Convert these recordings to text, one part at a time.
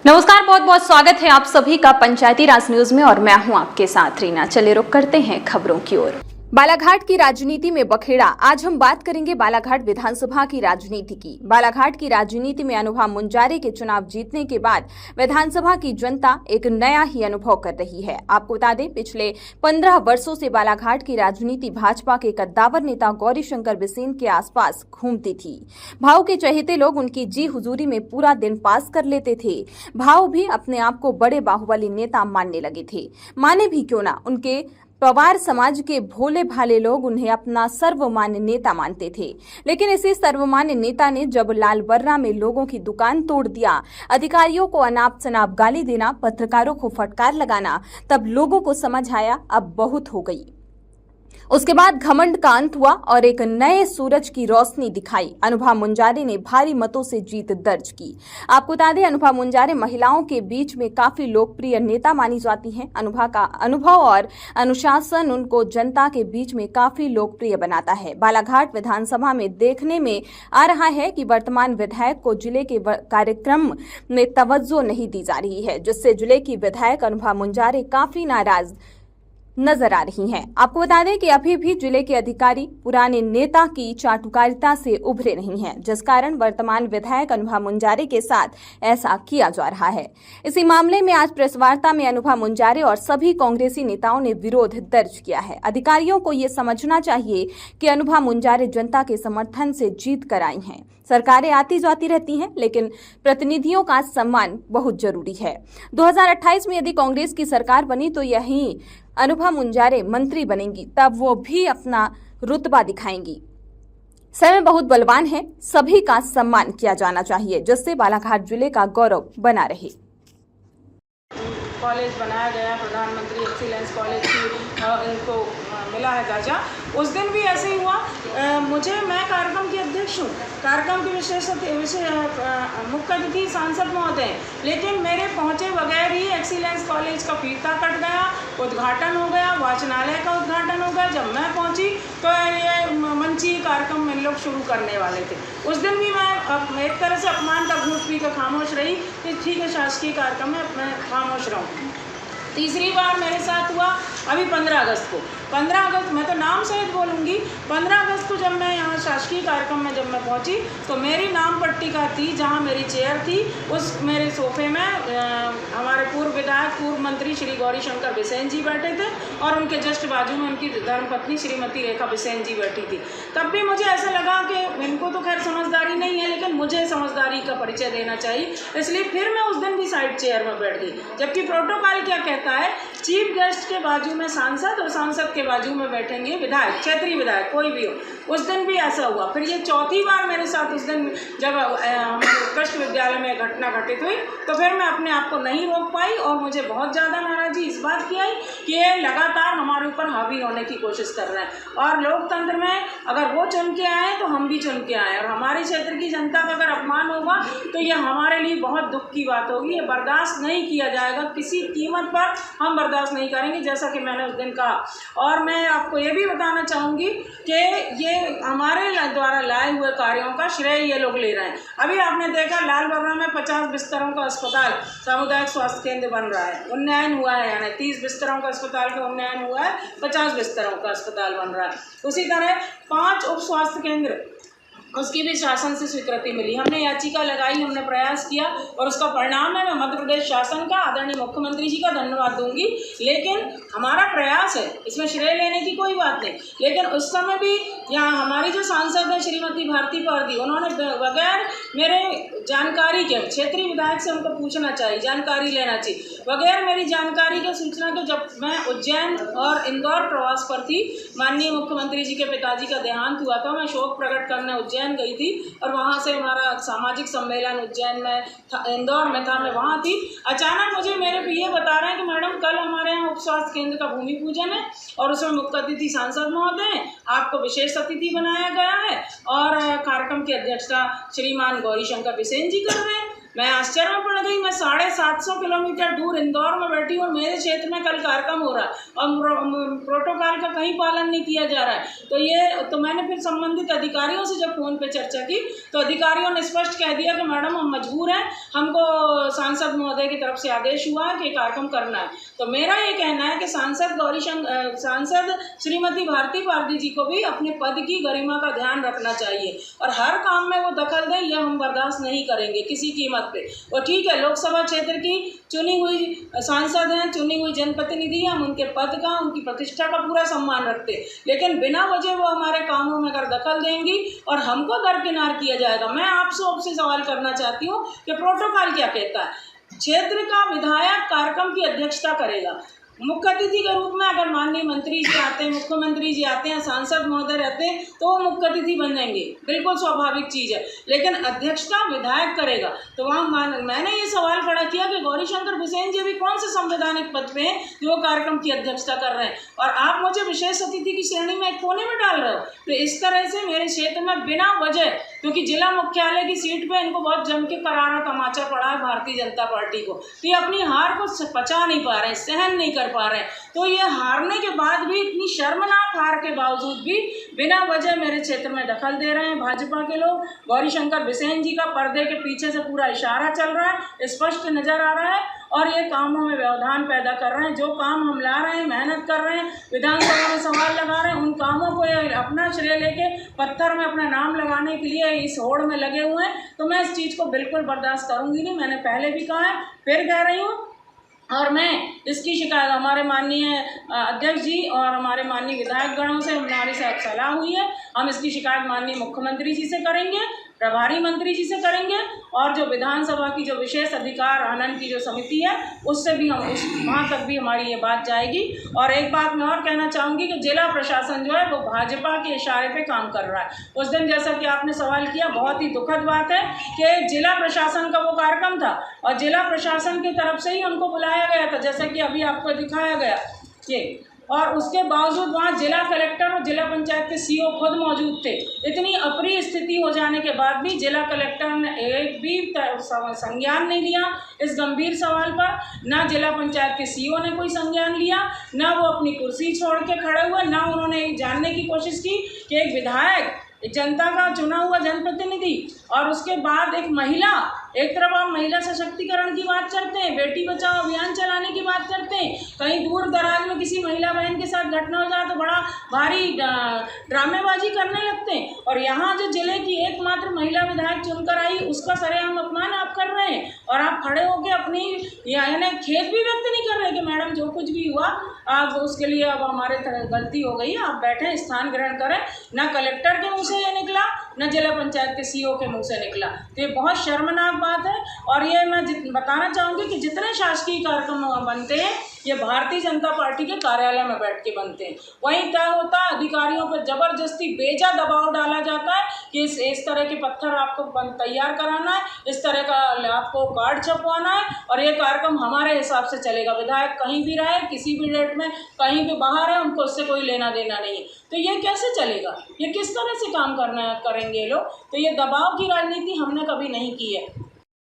नमस्कार, बहुत बहुत स्वागत है आप सभी का पंचायती राज न्यूज में और मैं हूं आपके साथ रीना। चलिए रुक करते हैं खबरों की ओर। बालाघाट की राजनीति में बखेड़ा। आज हम बात करेंगे बालाघाट विधानसभा की राजनीति की। बालाघाट की राजनीति में अनुभव मुंजारे के चुनाव जीतने के बाद विधानसभा की जनता एक नया ही अनुभव कर रही है। आपको बता दें, पिछले 15 वर्षों से बालाघाट की राजनीति भाजपा के कद्दावर नेता गौरीशंकर बिसेन के आसपास घूमती थी। भाव के चहेते लोग उनकी जी हुजूरी में पूरा दिन पास कर लेते थे। भाव भी अपने आप को बड़े बाहुबली नेता मानने लगे थे। माने भी क्यों ना, उनके पवार समाज के भोले भाले लोग उन्हें अपना सर्वमान्य नेता मानते थे। लेकिन इसी सर्वमान्य नेता ने जब लाल बर्रा में लोगों की दुकान तोड़ दिया, अधिकारियों को अनाप शनाप गाली देना, पत्रकारों को फटकार लगाना, तब लोगों को समझ आया अब बहुत हो गई। उसके बाद घमंड का अंत हुआ और एक नए सूरज की रोशनी दिखाई। अनुभव मुंजारे ने भारी मतों से जीत दर्ज की। आपको बता दें, अनुभव मुंजारे महिलाओं के बीच में काफी लोकप्रिय नेता मानी जाती हैं। अनुभव का अनुभव और अनुशासन उनको जनता के बीच में काफी लोकप्रिय बनाता है। बालाघाट विधानसभा में देखने में आ रहा है कि वर्तमान विधायक को जिले के कार्यक्रम में तवज्जो नहीं दी जा रही है, जिससे जिले की विधायक अनुभव मुंजारे काफी नाराज नजर आ रही हैं। आपको बता दें कि अभी भी जिले के अधिकारी पुराने नेता की चाटुकारिता से उभरे नहीं हैं, जिस कारण वर्तमान विधायक अनुभव मुंजारे के साथ ऐसा किया जा रहा है। इसी मामले में आज प्रेस वार्ता में अनुभव मुंजारे और सभी कांग्रेसी नेताओं ने विरोध दर्ज किया है। अधिकारियों को ये समझना चाहिए कि अनुभव मुंजारे जनता के समर्थन से जीत कर आई हैं। सरकारें आती जाती रहती हैं, लेकिन प्रतिनिधियों का सम्मान बहुत जरूरी है। 2028 में यदि कांग्रेस की सरकार बनी तो यही अनुभव मुंजारे मंत्री बनेंगी, तब वो भी अपना रुतबा दिखाएंगी। समय बहुत बलवान है, सभी का सम्मान किया जाना चाहिए, जिससे बालाघाट जिले का गौरव बना रहे। कॉलेज बनाया गया, प्रधानमंत्री एक्सीलेंस कॉलेज इनको मिला है दर्जा। उस दिन भी ऐसे ही हुआ। मैं कार्यक्रम की अध्यक्ष हूँ, कार्यक्रम की मुख्य अतिथि सांसद महोदय हैं, लेकिन मेरे पहुँचे बगैर ही एक्सीलेंस कॉलेज का फीता कट गया, उद्घाटन हो गया, वाचनालय का उद्घाटन हो गया। जब मैं पहुँची तो ये मंची कार्यक्रम इन लोग शुरू करने वाले थे। उस दिन भी मैं एक तरह से अपमान का घूंट पी कर खामोश रही कि ठीक है, शासकीय कार्यक्रम में मैं खामोश रहूँ। तीसरी बार मेरे साथ हुआ अभी 15 अगस्त को। 15 अगस्त, मैं तो नाम सहित बोलूँगी, 15 अगस्त को जब मैं यहाँ शासकीय कार्यक्रम में जब मैं पहुँची तो मेरी नाम पट्टिका थी, जहाँ मेरी चेयर थी, उस मेरे सोफे में हमारे पूर्व विधायक, पूर्व मंत्री श्री गौरीशंकर बिसेन जी बैठे थे और उनके जस्ट बाजू में उनकी धर्मपत्नी श्रीमती रेखा बिसेन जी बैठी थी। तब भी मुझे ऐसा लगा कि इनको तो खैर समझदारी नहीं है, लेकिन मुझे समझदारी का परिचय देना चाहिए, इसलिए फिर मैं उस दिन भी साइड चेयर में बैठ गई। जबकि प्रोटोकॉल क्या कहता है, चीफ गेस्ट के बाजू में सांसद और सांसद के बाजू में बैठेंगे विधायक, क्षेत्रीय विधायक कोई भी हो। उस दिन भी ऐसा हुआ। फिर ये चौथी बार मेरे साथ उस दिन जब हमारे उत्कृष्ट विद्यालय में घटना घटित हुई, तो फिर मैं अपने आप को नहीं रोक पाई और मुझे बहुत ज़्यादा नाराज़गी इस बात की आई कि ये लगातार हमारे ऊपर हावी होने की कोशिश कर रहे हैं। और लोकतंत्र में अगर वो चुन के आए तो हम भी चुन के आए, और हमारे क्षेत्र की जनता का अगर अपमान होगा तो ये हमारे लिए बहुत दुख की बात होगी। ये बर्दाश्त नहीं किया जाएगा, किसी कीमत पर हम बर्दाश्त नहीं करेंगे, जैसा कि मैंने उस दिन कहा। और मैं आपको ये भी बताना चाहूँगी कि ये हमारे द्वारा लाए हुए कार्यों का श्रेय ये लोग ले रहे हैं। अभी आपने देखा लाल बर्रा में 50 बिस्तरों का अस्पताल, सामुदायिक स्वास्थ्य केंद्र बन रहा है, उन्नयन हुआ है, यानी 30 बिस्तरों का अस्पताल का उन्नयन हुआ है, 50 बिस्तरों का अस्पताल बन रहा है। उसी तरह 5 उप स्वास्थ्य केंद्र, उसकी भी शासन से स्वीकृति मिली। हमने याचिका लगाई, हमने प्रयास किया और उसका परिणाम है मैं मध्य प्रदेश शासन का, आदरणीय मुख्यमंत्री जी का धन्यवाद दूंगी। लेकिन हमारा प्रयास है, इसमें श्रेय लेने की कोई बात नहीं। लेकिन उस समय भी यहाँ हमारी जो सांसद है श्रीमती भारती पारदी, उन्होंने बगैर मेरे जानकारी के, क्षेत्रीय विधायक से हमको पूछना चाहिए, जानकारी लेना चाहिए, बगैर मेरी जानकारी के, सूचना के, जब मैं उज्जैन और इंदौर प्रवास पर थी, माननीय मुख्यमंत्री जी के पिताजी का देहांत हुआ था, मैं शोक प्रकट करने उज्जैन गई थी और वहाँ से हमारा सामाजिक सम्मेलन उज्जैन में इंदौर में था, मैं वहाँ थी। अचानक मुझे मेरे ये बता रहे हैं कि मैडम कल हमारे यहाँ उप स्वास्थ्य केंद्र का भूमि पूजन है और उसमें मुख्य अतिथि सांसद महोदय हैं, आपको विशेष अतिथि बनाया गया है और कार्यक्रम की अध्यक्षता श्रीमान गौरीशंकर बिसेन जी कर रहे हैं। मैं आश्चर्य में पड़ गई। मैं 750 किलोमीटर दूर इंदौर में बैठी हूँ और मेरे क्षेत्र में कल कार्यक्रम हो रहा है और प्रोटोकॉल का कहीं पालन नहीं किया जा रहा है। तो मैंने फिर संबंधित अधिकारियों से जब फ़ोन पे चर्चा की तो अधिकारियों ने स्पष्ट कह दिया कि मैडम हम मजबूर हैं, हमको सांसद महोदय की तरफ से आदेश हुआ है कि कार्यक्रम करना है। तो मेरा ये कहना है कि सांसद श्रीमती भारती पारदी जी को भी अपने पद की गरिमा का ध्यान रखना चाहिए और हर काम में वो दखल दें, यह हम बर्दाश्त नहीं करेंगे किसी कीमत पे। और ठीक है, लोकसभा क्षेत्र की चुनी हुई सांसद हैं, चुनी हुई जनप्रतिनिधि हैं, हम उनके पद का, उनकी प्रतिष्ठा का पूरा सम्मान रखते हैं, लेकिन बिना वजह वो हमारे कामों में अगर दखल देंगी और हमको दरकिनार किया जाएगा। मैं आपसे सवाल करना चाहती हूँ कि प्रोटोकॉल क्या कहता है। क्षेत्र का विधायक कार्यक्रम की अध्यक्षता करेगा, मुख्य अतिथि के रूप में अगर माननीय मंत्री जी आते हैं, मुख्यमंत्री जी आते हैं, सांसद महोदय रहते हैं तो वो मुख्य अतिथि बन जाएंगे, बिल्कुल स्वाभाविक चीज़ है, लेकिन अध्यक्षता विधायक करेगा। तो वहाँ मैंने ये सवाल खड़ा किया कि गौरीशंकर बिसेन जी भी कौन से संवैधानिक पद पे हैं जो कार्यक्रम की अध्यक्षता कर रहे हैं और आप मुझे विशेष अतिथि की श्रेणी में एक कोने में डाल रहे हो। तो इस तरह से मेरे क्षेत्र में बिना वजह, क्योंकि जिला मुख्यालय की सीट पे इनको बहुत जम के करारा तमाचा पड़ा है भारतीय जनता पार्टी को, तो ये अपनी हार को पचा नहीं पा रहे, सहन नहीं कर पा रहे हैं। तो ये हारने के बाद भी, इतनी शर्मनाक हार के बावजूद भी बिना वजह मेरे क्षेत्र में दखल दे रहे हैं भाजपा के लोग। गौरीशंकर बिसेन जी का पर्दे के पीछे से पूरा इशारा चल रहा है, स्पष्ट नजर आ रहा है और ये कामों में व्यवधान पैदा कर रहे हैं। जो काम हम ला रहे हैं, मेहनत कर रहे हैं, विधानसभा में सवाल लगा रहे हैं, उन कामों को अपना श्रेय लेके पत्थर में अपना नाम लगाने के लिए इस होड़ में लगे हुए हैं। तो मैं इस चीज़ को बिल्कुल बर्दाश्त करूंगी नहीं। मैंने पहले भी कहा है, फिर कह रही हूँ और मैं इसकी शिकायत हमारे माननीय अध्यक्ष जी और हमारे माननीय विधायक गणों से हमारी सलाह हुई है, हम इसकी शिकायत माननीय मुख्यमंत्री जी से करेंगे, प्रभारी मंत्री जी से करेंगे और जो विधानसभा की जो विशेष अधिकार हनन की जो समिति है उससे भी हम वहाँ तक भी हमारी ये बात जाएगी। और एक बात मैं और कहना चाहूँगी कि जिला प्रशासन जो है वो भाजपा के इशारे पे काम कर रहा है। उस दिन जैसा कि आपने सवाल किया, बहुत ही दुखद बात है कि जिला प्रशासन का वो कार्यक्रम था और जिला प्रशासन की तरफ से ही उनको बुलाया गया था, जैसा कि अभी आपको दिखाया गया ये, और उसके बावजूद वहाँ जिला कलेक्टर और जिला पंचायत के सीओ खुद मौजूद थे। इतनी अप्रिय स्थिति हो जाने के बाद भी जिला कलेक्टर ने एक भी संज्ञान नहीं लिया इस गंभीर सवाल पर, ना जिला पंचायत के सीओ ने कोई संज्ञान लिया, ना वो अपनी कुर्सी छोड़ के खड़े हुए, ना उन्होंने जानने की कोशिश की कि एक विधायक, एक जनता का चुना हुआ जनप्रतिनिधि और उसके बाद एक महिला, एक तरफ आप महिला सशक्तिकरण की बात करते हैं, बेटी बचाओ अभियान चलाने की बात करते हैं, कहीं दूर दराज में किसी महिला बहन के साथ घटना हो जाए तो बड़ा भारी ड्रामेबाजी करने लगते हैं, और यहाँ जो जिले की एकमात्र महिला विधायक चुनकर आई उसका सरेआम अपमान आप कर रहे हैं और आप खड़े होकर अपनी यानी खेद भी व्यक्त नहीं कर रहे कि मैडम जो कुछ भी हुआ आप उसके लिए अब हमारे गलती हो गई है, आप बैठे स्थान ग्रहण करें। ना कलेक्टर के मुँह से ये निकला, न जिला पंचायत के सीओ के मुंह से निकला। तो ये बहुत शर्मनाक बात है और ये मैं बताना चाहूँगी कि जितने शासकीय कार्यक्रम बनते हैं ये भारतीय जनता पार्टी के कार्यालय में बैठ के बनते हैं। वहीं तय होता है, अधिकारियों पर ज़बरदस्ती बेजा दबाव डाला जाता है कि इस तरह के पत्थर आपको तैयार कराना है, इस तरह का आपको कार्ड छपवाना है और ये कार्यक्रम हमारे हिसाब से चलेगा। विधायक कहीं भी रहे, किसी भी डेट में, कहीं भी बाहर है, उनको उससे कोई लेना देना नहीं है। तो ये कैसे चलेगा? ये किस तरह से काम करेंगे ये लोग? तो ये दबाव की राजनीति हमने कभी नहीं की है।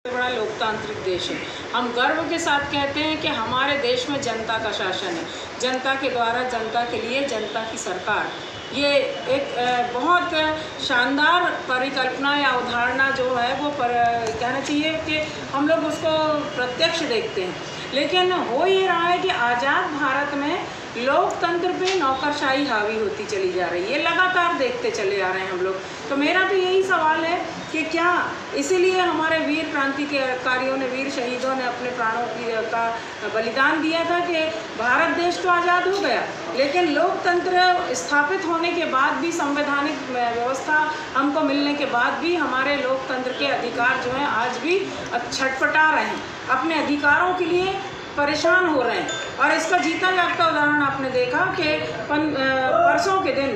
बड़ा लोकतांत्रिक देश है, हम गर्व के साथ कहते हैं कि हमारे देश में जनता का शासन है, जनता के द्वारा, जनता के लिए, जनता की सरकार। ये एक बहुत शानदार परिकल्पना या अवधारणा जो है वो कहना चाहिए कि हम लोग उसको प्रत्यक्ष देखते हैं, लेकिन हो ये रहा है कि आज़ाद भारत में लोकतंत्र पे नौकरशाही हावी होती चली जा रही है, लगातार देखते चले आ रहे हैं हम लोग। तो मेरा भी यही सवाल है कि क्या इसीलिए हमारे वीर क्रांतिकारियों ने, वीर शहीदों ने अपने प्राणों का बलिदान दिया था कि भारत देश तो आज़ाद हो गया, लेकिन लोकतंत्र स्थापित होने के बाद भी, संवैधानिक व्यवस्था हमको मिलने के बाद भी हमारे लोकतंत्र के अधिकार जो हैं आज भी छटपटा रहे हैं, अपने अधिकारों के लिए परेशान हो रहे हैं। और इसका जीता जागता उदाहरण आपने देखा कि परसों के दिन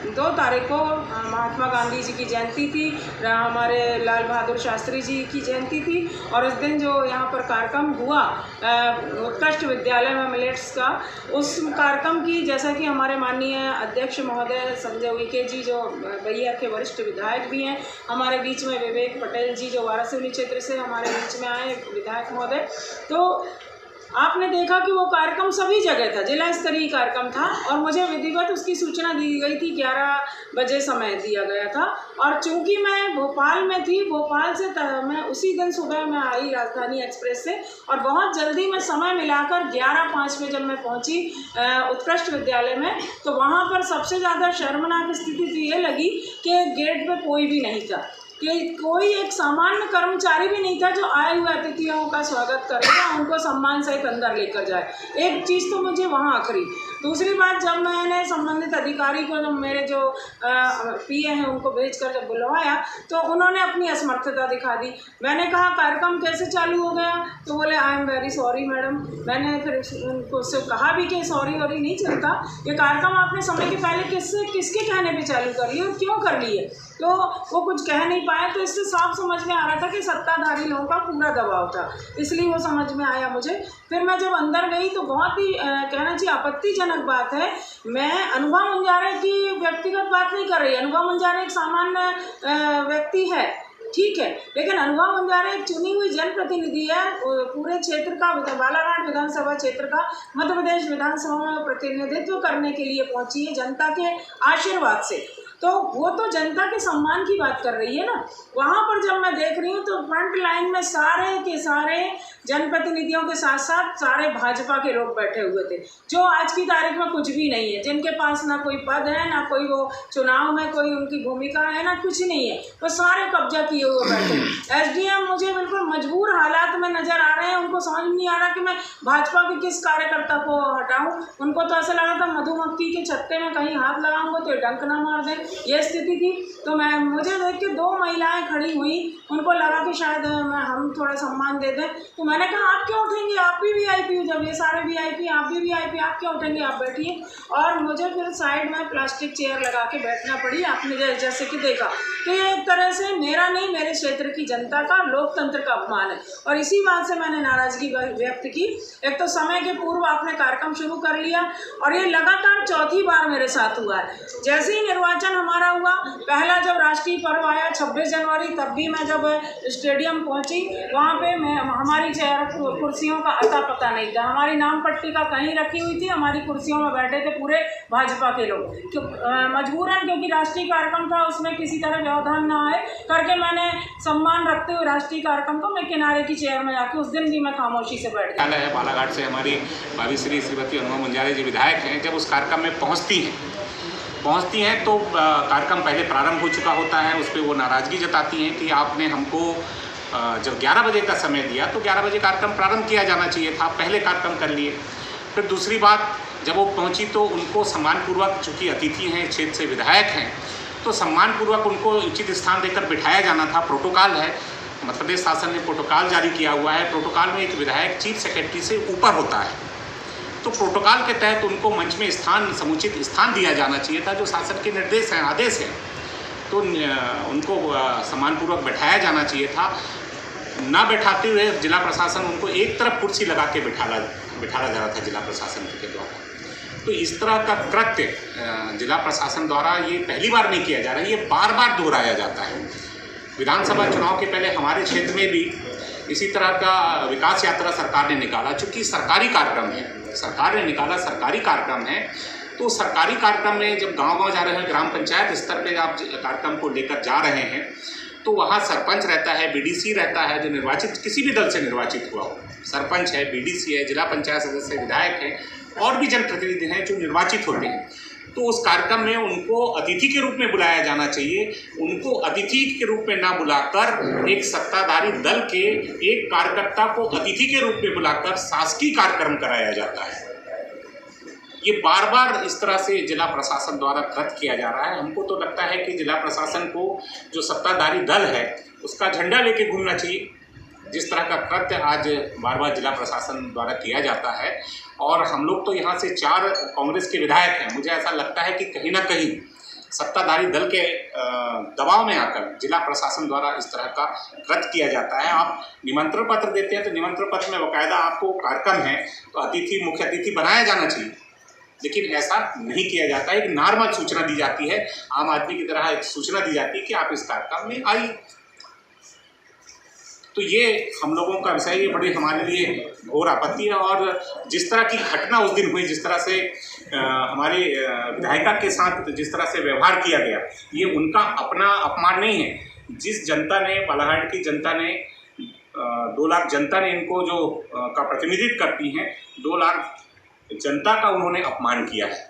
2 तारीख को महात्मा गांधी जी की जयंती थी, हमारे लाल बहादुर शास्त्री जी की जयंती थी। और उस दिन जो यहाँ पर कार्यक्रम हुआ उत्कृष्ट विद्यालय में मिलेट्स का, उस कार्यक्रम की जैसा कि हमारे माननीय अध्यक्ष महोदय संजय उइके जी जो बैया के वरिष्ठ विधायक भी हैं, हमारे बीच में विवेक पटेल जी जो वारासिवनी क्षेत्र से हमारे बीच में आए विधायक महोदय, तो आपने देखा कि वो कार्यक्रम सभी जगह था, जिला स्तरीय कार्यक्रम था। और मुझे विधिवत उसकी सूचना दी गई थी, 11 बजे समय दिया गया था। और चूंकि मैं भोपाल में थी, भोपाल से मैं उसी दिन सुबह में आई राजधानी एक्सप्रेस से, और बहुत जल्दी मैं समय मिलाकर 11:05 में जब मैं पहुंची उत्कृष्ट विद्यालय में, तो वहाँ पर सबसे ज़्यादा शर्मनाक स्थिति तो ये लगी कि गेट पर कोई भी नहीं था, कि कोई एक सामान्य कर्मचारी भी नहीं था जो आए हुए अतिथियों का स्वागत करेगा, उनको सम्मान सहित अंदर लेकर जाए। एक चीज़ तो मुझे वहाँ आखिरी। दूसरी बात, जब मैंने संबंधित अधिकारी को, जब मेरे जो पीए हैं उनको भेजकर जब बुलवाया, तो उन्होंने अपनी असमर्थता दिखा दी। मैंने कहा कार्यक्रम कैसे चालू हो गया, तो बोले I am very sorry madam. मैंने फिर उनको से कहा भी कि सॉरी वॉरी नहीं चलता, ये कार्यक्रम आपने समय के पहले किसके कहने पे चालू कर लिया और क्यों कर लिए, तो वो कुछ कह नहीं पाए। तो इससे साफ समझ में आ रहा था कि सत्ताधारी लोगों का पूरा दबाव था, इसलिए वो समझ में आया मुझे। फिर मैं जब अंदर गई तो बहुत ही कहना चाहिए आपत्तिजनक बात है, मैं अनुभव मुंजारे की व्यक्तिगत बात नहीं कर रही। अनुभव मुंजारे एक सामान्य व्यक्ति है, ठीक है, लेकिन अनुभव मुंजारे एक चुनी हुई जनप्रतिनिधि है, पूरे क्षेत्र का, बालाघाट विधानसभा क्षेत्र का मध्य प्रदेश विधानसभा में प्रतिनिधित्व करने के लिए पहुंची है जनता के आशीर्वाद से। तो वो तो जनता के सम्मान की बात कर रही है ना। वहाँ पर जब मैं देख रही हूँ तो फ्रंट लाइन में सारे के सारे जनप्रतिनिधियों के साथ साथ सारे भाजपा के लोग बैठे हुए थे, जो आज की तारीख में कुछ भी नहीं है, जिनके पास ना कोई पद है, ना कोई वो चुनाव में कोई उनकी भूमिका है, ना कुछ नहीं है, वो सारे कब्जा किए हुए बैठे। एसडीएम मुझे बिल्कुल मजबूर हालात में नजर आ रहे हैं, उनको समझ नहीं आ रहा कि मैं भाजपा के किस कार्यकर्ता को हटाऊं। उनको तो ऐसा लगा था मधुमक्खी के छत्ते में कहीं हाथ लगाऊंगा तो डंक ना मार दें, ये स्थिति थी। तो मुझे देख के 2 महिलाएं खड़ी हुई, उनको लगा कि शायद हम थोड़ा सम्मान दे दें। तो मैंने कहा आप क्यों उठेंगे, आप भी वीआईपी हो, जब ये सारे वीआईपी, आप भी वीआईपी, आप क्यों उठेंगे, आप बैठिए। और मुझे फिर साइड में प्लास्टिक चेयर लगा के बैठना पड़ी, आपने जैसे कि देखा। तो ये एक तरह से मेरा नहीं, मेरे क्षेत्र की जनता का, लोकतंत्र का अपमान है। और इसी बात से मैंने नाराजगी व्यक्त की। एक तो समय के पूर्व आपने कार्यक्रम शुरू कर लिया, और ये लगातार 4थी बार मेरे साथ हुआ है। जैसे ही निर्वाचन हमारा हुआ, पहला जब राष्ट्रीय पर्व आया 26 जनवरी, तब भी मैं जब स्टेडियम पहुंची, वहाँ पे हमारी कुर्सियों का अता पता नहीं था, हमारी नाम पट्टी का कहीं रखी हुई थी, हमारी कुर्सियों में बैठे थे पूरे भाजपा के लोग। मजबूरन, क्योंकि राष्ट्रीय कार्यक्रम था, उसमें किसी तरह व्यवधान ना आए करके मैंने सम्मान रखते हुए राष्ट्रीय कार्यक्रम को मैं किनारे की चेयर में जाके उस दिन भी मैं खामोशी से बैठ गई। है बालाघाट से हमारी भाभी श्रीमती अनुभव मुंजारे जी विधायक हैं, जब उस कार्यक्रम में पहुंचती हैं तो कार्यक्रम पहले प्रारंभ हो चुका होता है। उस पर वो नाराज़गी जताती हैं कि आपने हमको जब 11 बजे का समय दिया तो 11 बजे कार्यक्रम प्रारंभ किया जाना चाहिए था, पहले कार्यक्रम कर लिए। फिर दूसरी बात, जब वो पहुंची तो उनको सम्मानपूर्वक, चूँकि अतिथि हैं, क्षेत्र से विधायक हैं, तो सम्मानपूर्वक उनको उचित स्थान देकर बिठाया जाना था। प्रोटोकॉल है, मध्य प्रदेश शासन ने प्रोटोकॉल जारी किया हुआ है। प्रोटोकॉल में एक विधायक चीफ सेक्रेटरी से ऊपर होता है, तो प्रोटोकॉल के तहत उनको मंच में समुचित स्थान दिया जाना चाहिए था, जो शासन के निर्देश हैं, आदेश हैं। तो उनको सम्मानपूर्वक बैठाया जाना चाहिए था। ना बैठाते हुए जिला प्रशासन उनको एक तरफ कुर्सी लगा के बिठाला जा रहा था जिला प्रशासन के द्वारा। तो इस तरह का कृत्य जिला प्रशासन द्वारा ये पहली बार नहीं किया जा रहा है, ये बार बार दोहराया जाता है। विधानसभा चुनाव के पहले हमारे क्षेत्र में भी इसी तरह का विकास यात्रा सरकार ने निकाला। चूँकि सरकारी कार्यक्रम है, सरकार ने निकाला, सरकारी कार्यक्रम है, तो सरकारी कार्यक्रम में जब गांव-गांव जा रहे हैं, ग्राम पंचायत स्तर पे आप कार्यक्रम को लेकर जा रहे हैं, तो वहाँ सरपंच रहता है, बीडीसी रहता है, जो निर्वाचित, किसी भी दल से निर्वाचित हुआ हो, सरपंच है, बीडीसी है, जिला पंचायत सदस्य, विधायक है, और भी जनप्रतिनिधि हैं जो निर्वाचित होते हैं। तो उस कार्यक्रम में उनको अतिथि के रूप में बुलाया जाना चाहिए। उनको अतिथि के रूप में ना बुलाकर एक सत्ताधारी दल के एक कार्यकर्ता को अतिथि के रूप में बुलाकर शासकीय कार्यक्रम कराया जाता है। ये बार बार इस तरह से जिला प्रशासन द्वारा कृत किया जा रहा है। हमको तो लगता है कि जिला प्रशासन को, जो सत्ताधारी दल है, उसका झंडा लेके घूमना चाहिए। जिस तरह का कृत्य आज बार बार जिला प्रशासन द्वारा किया जाता है, और हम लोग तो यहाँ से 4 कांग्रेस के विधायक हैं, मुझे ऐसा लगता है कि कहीं ना कहीं सत्ताधारी दल के दबाव में आकर जिला प्रशासन द्वारा इस तरह का रद्द किया जाता है। आप निमंत्रण पत्र देते हैं तो निमंत्रण पत्र में बाकायदा आपको कार्यक्रम है तो अतिथि मुख्य अतिथि बनाया जाना चाहिए, लेकिन ऐसा नहीं किया जाता है। एक नॉर्मल सूचना दी जाती है, आम आदमी की तरह एक सूचना दी जाती है कि आप इस कार्यक्रम में आइए। तो ये हम लोगों का विषय, ये बड़ी हमारे लिए घोर आपत्ति है। और जिस तरह की घटना उस दिन हुई, जिस तरह से हमारी विधायिका के साथ जिस तरह से व्यवहार किया गया, ये उनका अपना अपमान नहीं है। जिस जनता ने, बालाघाट की जनता ने, 2 लाख जनता ने इनको जो का प्रतिनिधित्व करती हैं, 2 लाख जनता का उन्होंने अपमान किया है।